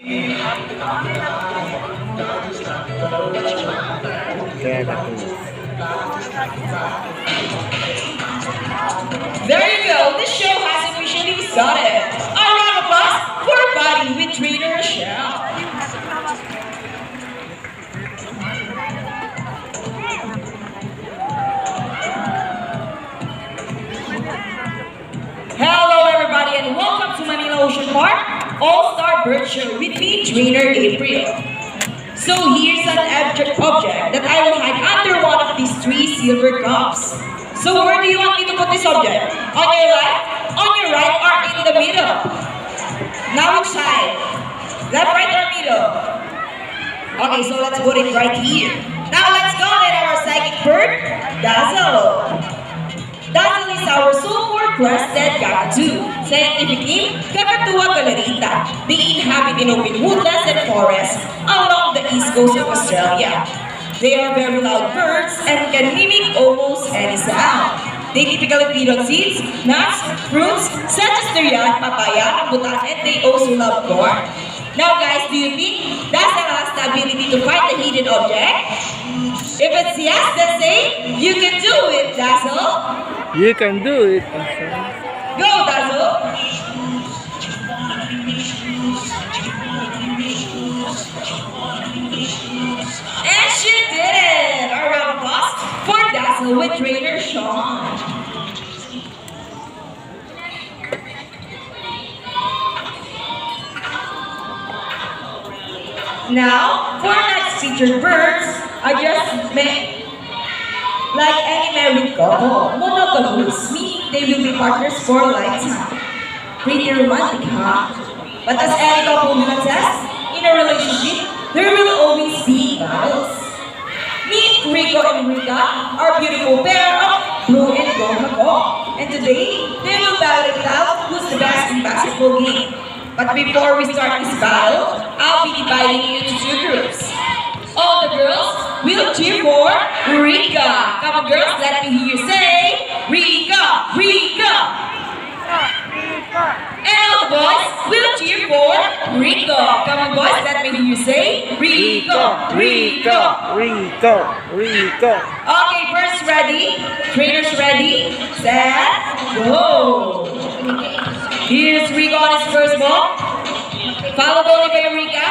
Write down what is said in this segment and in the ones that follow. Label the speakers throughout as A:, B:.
A: There you go, the show has officially started. A round of applause for Body with Trainer Rochelle. Hello everybody and welcome to Manila Ocean Park All-Star Bird Show with me, Trainer April. So here's an object that I will hide under one of these three silver cups. So where do you want me to put this object? On your right, or in the middle? Now which side? Left, right, or middle? Okay, so let's put it right here. Now let's go with our psychic bird, Dazzle. Dazzle is our sulfur-crested cockatoo. Scientific name, Cacatuea galerita. They inhabit in open woodlands and forests along the east coast of Australia. They are very loud birds and can mimic almost any sound. They typically feed on seeds, nuts, fruits, such as durian, papaya, rambutan, and they also love corn. Now guys, do you think Dazzle has the ability to find the hidden object? If it's yes, then say, you can do it, Dazzle.
B: You can do it.
A: Go, Dazzle. And she did it! A round of applause for Dazzle with Trainer Sean. Now, for our next featured birds, I just met like any married couple, monogamous, meaning they will be partners for a lifetime. Pretty romantic, huh? But as any couple will attest, in a relationship, there will always be battles. Meet Rico and Rika, our beautiful pair of blue and gold macaw. And today, they will battle it out who's the best in basketball game. But before we start this battle, I'll be dividing you into two groups. All the girls will cheer for Rika. Come on girls, let me hear you say, Rika, Rika. And all the boys will cheer for Rico. Come on boys, let me hear you say, Rico, Rico.
B: Rico, Rico.
A: Okay, first ready, trainers ready, set, go. Here's Rico on his first ball, followed only by Rika.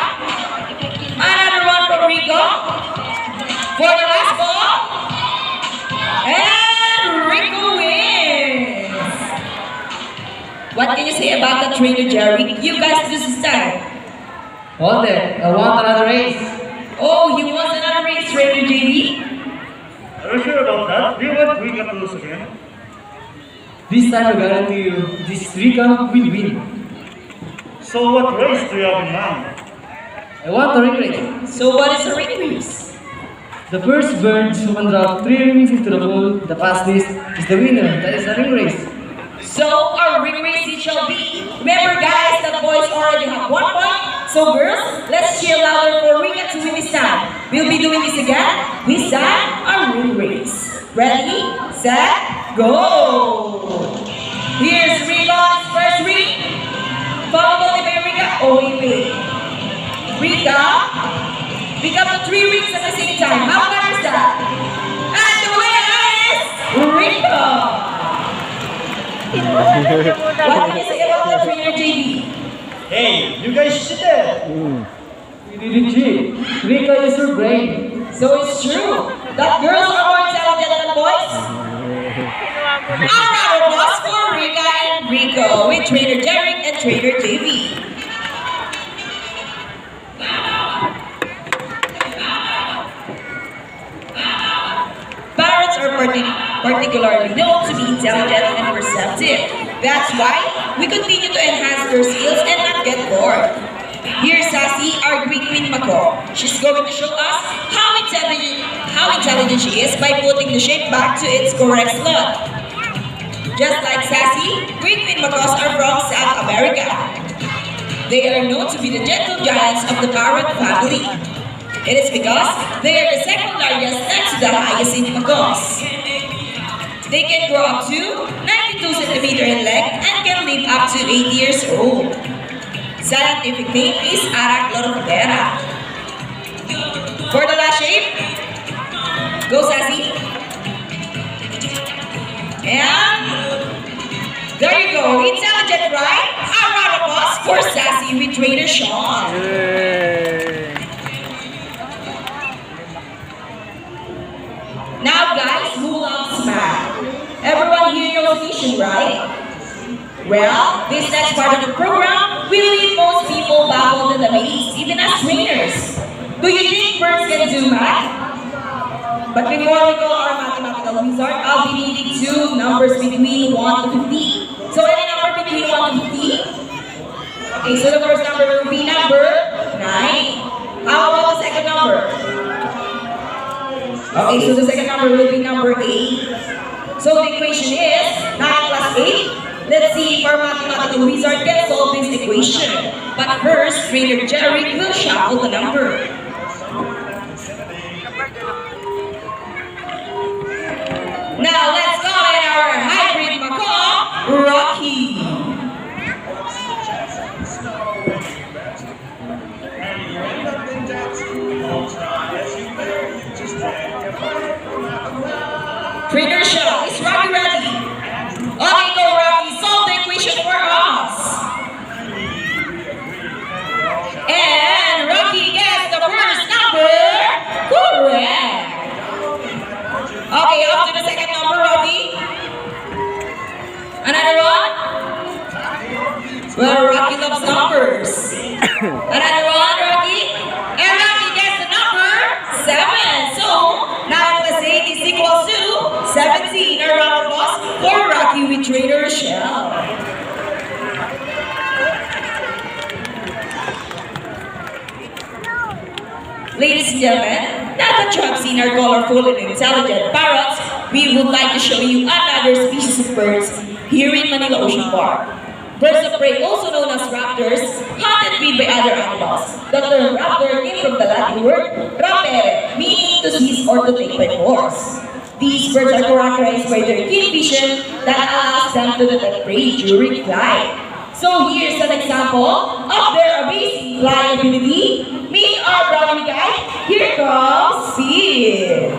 A: Another one for Rico. For the last ball. And Rico wins. What can you say about the trainer, Jerry? You guys do this time.
C: Hold it. I want another race.
A: Oh, he wants another race, trainer JB?
D: Are you sure about that? Do you want Rika to lose again?
C: This time I guarantee you, this Rika will win.
D: So what race do you have in mind?
C: I want a ring race.
A: So what is a ring race?
C: The first bird who can drop 3 rings into the pool, the fastest, is the winner. That is a ring race.
A: So our ring race it shall be. Remember guys, that boys already have 1 point. So girls, let's cheer louder for Rika to win this time. We'll be doing this again. This time, our ring race. Ready, set, go! Here's Rika on his first ring. Followed only by Rika. Oh, wait. Rika, pick up the 3 rings at the same time. How far is that? And the winner is Rika! What can you say about the trainer, JB?
D: Hey, you guys cheated!
C: We didn't cheat. Rika is your brain.
A: So it's true that girls are more talented than boys? A round of applause for Rika and Rico with Trainer Derek and Trainer JB. Parrots are particularly known to be intelligent and perceptive. That's why we continue to enhance their skills and not get bored. Here's Sassy, our Greek Queen macaw. She's going to show us how intelligent she is by putting the shape back to its correct slot. Just like Sassy, Greek Queen macaws are from South America. They are known to be the gentle giants of the parrot family. It is because they are the second largest next to the hyacinth macaws. They can grow up to 92 cm in length and can live up to 8 years old. scientific name is Arachlorofera. For the last shape, go Sassy. And there you go. Intelligent, right? A round of applause for Sassy with Trainer Sean.
B: Yay!
A: Now guys, who loves math? Everyone here knows addition, right? Well, this next part of the program will leave most people baffled and amazed, even as trainers. Do you think birds can do math? But before we call our mathematical wizard, I'll be needing two numbers between 1 to 50. So any number between 1 to 50? Okay, so the first number will be number 9. How about the second number? Okay, so the second number will be number 8. So the equation is 9 plus 8. Let's see if our mathematical wizard can solve this equation. But first, Trainer Jerry will shuffle the number. Now let's call in our hybrid macaw, Rocky. Trainer Show, is Rocky ready? Okay, go Rocky, solve the equation for us. And Rocky gets the first number correct. Okay, off to the second number, Rocky. Another one? Well, Rocky loves numbers. Another one, Rocky. And Rocky gets the number 7. So, 9 plus 8 is equal to 17. A round of applause for Rocky with Trainer Rochelle. Ladies and gentlemen, now that you have seen our colorful and intelligent parrots, we would like to show you another species of birds here in Manila Ocean Park. Birds of prey, also known as raptors, hunt and feed by other animals. The term raptor came from the Latin word rapere, meaning to seize or to take by force. These birds are characterized by their keen vision that allows them to detect prey during flight. So here's an example of their amazing flying ability. Meet our brownie guy. Here comes Speed.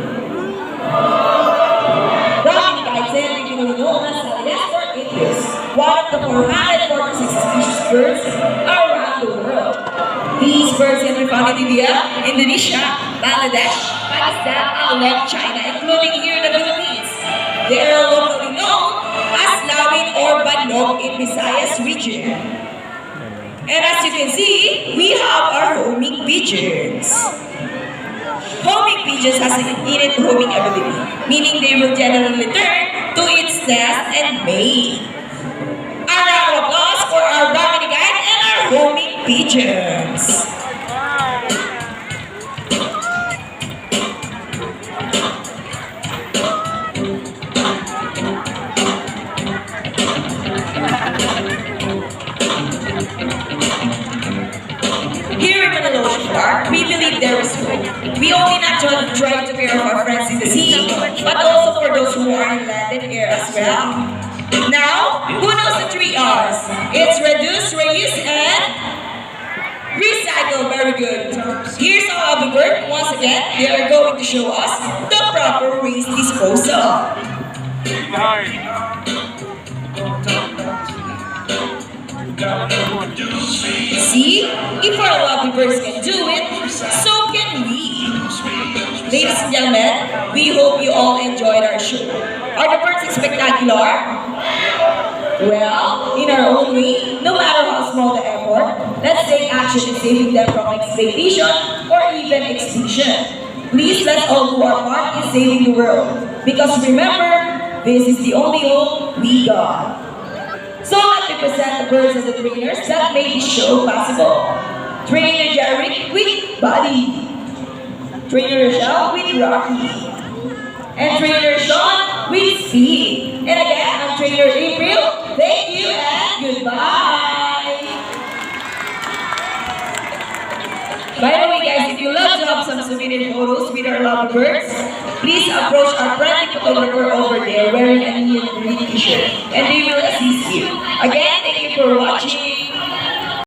A: Brownie guy is technically known as Celestor Idius, one of the 446 species of birds around the world. These birds can be found in India, Indonesia, Bangladesh, Pakistan, and China, including here in the Philippines. They are locally known as Lawin or Banog in Visayas region. And as you can see, we have our homing pigeons. Homing pigeons has an innate homing ability, meaning they will generally return to its nest and mate. A round of applause for our brownie guide and our homing pigeons. We believe there is hope. We only not just try to care of our friends in the sea, but also for those who are in land and air as well. Now, who knows the 3 R's? It's reduce, reuse, and recycle. Very good. Here's how the bird. Once again, they are going to show us the proper waste disposal. See, if our lovely birds can do it, so can we. Ladies and gentlemen, we hope you all enjoyed our show. Are the birds spectacular? Well, in our own way, no matter how small the effort, let's take action in saving them from exploitation or even extinction. Please let's all do our part in saving the world. Because remember, this is the only hope we got. So let me present the birds and the trainers that made this show possible. Trainer Jerry with Buddy. Trainer Rochelle with Rocky. And Trainer Sean with Speed. And again, I'm Trainer April. Thank you and goodbye. By the way guys, if you love to have some souvenir photos with our lovely birds, please approach our friendly photographer over there wearing a neon green t-shirt and they will assist you. Again, thank you for watching.